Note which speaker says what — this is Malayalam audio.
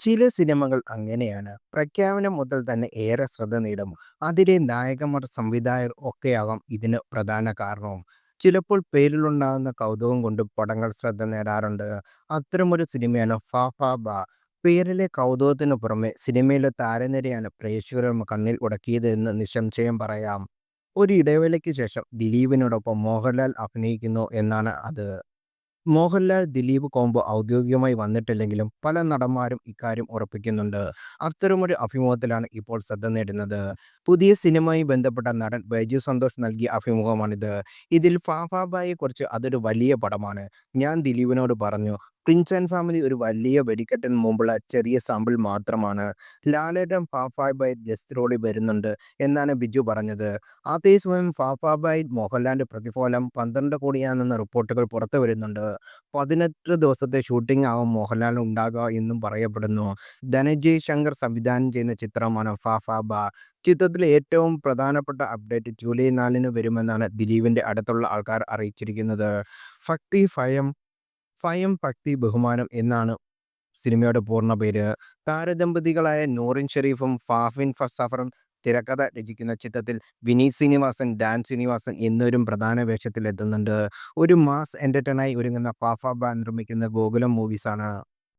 Speaker 1: ചില സിനിമകൾ അങ്ങനെയാണ്. പ്രഖ്യാപനം മുതൽ തന്നെ ഏറെ ശ്രദ്ധ നേടും. അതിലെ നായകന്മാർ, സംവിധായകർ ഒക്കെയാവാം ഇതിന് പ്രധാന കാരണവും. ചിലപ്പോൾ പേരിലുണ്ടാകുന്ന കൗതുകം കൊണ്ട് പടങ്ങൾ ശ്രദ്ധ നേടാറുണ്ട്. അത്തരമൊരു സിനിമയാണ് 'ഫ.ഫ.ബ'. പേരിലെ കൗതുകത്തിനു പുറമെ സിനിമയിലെ താരനിരയാണ് പ്രേക്ഷകരുടെ കണ്ണിൽ ഉടക്കിയതെന്ന് നിസ്സംശയം പറയാം. ഒരു ഇടവേളയ്ക്ക് ശേഷം ദിലീപിനോടൊപ്പം മോഹൻലാൽ അഭിനയിക്കുന്നു എന്നാണ് അത്. മോഹൻലാൽ ദിലീപ് കോംബോ ഔദ്യോഗികമായി വന്നിട്ടില്ലെങ്കിലും പല നടന്മാരും ഇക്കാര്യം ഉറപ്പിക്കുന്നുണ്ട്. അത്തരമൊരു അഭിമുഖത്തിലാണ് ഇപ്പോൾ ശ്രദ്ധ നേടുന്നത്. പുതിയ സിനിമയുമായി ബന്ധപ്പെട്ട നടൻ ബൈജു സന്തോഷ് നൽകിയ അഭിമുഖമാണിത്. ഇതിൽ ഫാഫാബായെക്കുറിച്ച് "അതൊരു വലിയ പടമാണ്. ഞാൻ ദിലീപിനോട് പറഞ്ഞു, പ്രിൻസ് ആൻഡ് ഫാമിലി ഒരു വലിയ വെടിക്കെട്ടിന് മുമ്പുള്ള ചെറിയ സാമ്പിൾ മാത്രമാണ്. ലാലേട്ടൻ ഫാഫാബായിൽ ഗസ്റ്റ് റോളിൽ വരുന്നുണ്ട് എന്നാണ് ബിജു പറഞ്ഞത്. അതേസമയം ഫാഫാബായിൽ മോഹൻലാലിന്റെ പ്രതിഫലം 12 കോടിയാണെന്ന റിപ്പോർട്ടുകൾ പുറത്തു വരുന്നുണ്ട്. 18 ദിവസത്തെ ഷൂട്ടിംഗ് ആവും മോഹൻലാലിന് ഉണ്ടാകുക എന്നും പറയപ്പെടുന്നു. ധനഞ്ജയ് ശങ്കർ സംവിധാനം ചെയ്യുന്ന ചിത്രമാണ് 'ഫ.ഫ.ബ'. ചിത്രത്തിലെ ഏറ്റവും പ്രധാനപ്പെട്ട അപ്ഡേറ്റ് ജൂലൈ 4-ന് വരുമെന്നാണ് ദിലീപിന്റെ അടുത്തുള്ള ആൾക്കാർ അറിയിച്ചിരിക്കുന്നത്. ഭക്തി ഭയം ഭയം ഭക്തി ബഹുമാനം എന്നാണ് സിനിമയുടെ പൂർണ്ണപേര്. താരദമ്പതികളായ നൂറിൻ ഷെരീഫും ഫാഹിൻ സഫറും തിരക്കഥ രചിക്കുന്ന ചിത്രത്തിൽ വിനീത് ശ്രീനിവാസൻ, ഡാൻ ശ്രീനിവാസൻ എന്നിവരും പ്രധാന വേഷത്തിലെത്തുന്നുണ്ട്. ഒരു മാസ് എന്റർടൈനറായി ഒരുങ്ങുന്ന 'ഫ.ഫ.ബ' നിർമ്മിക്കുന്നത് ഗോകുലം മൂവീസാണ്.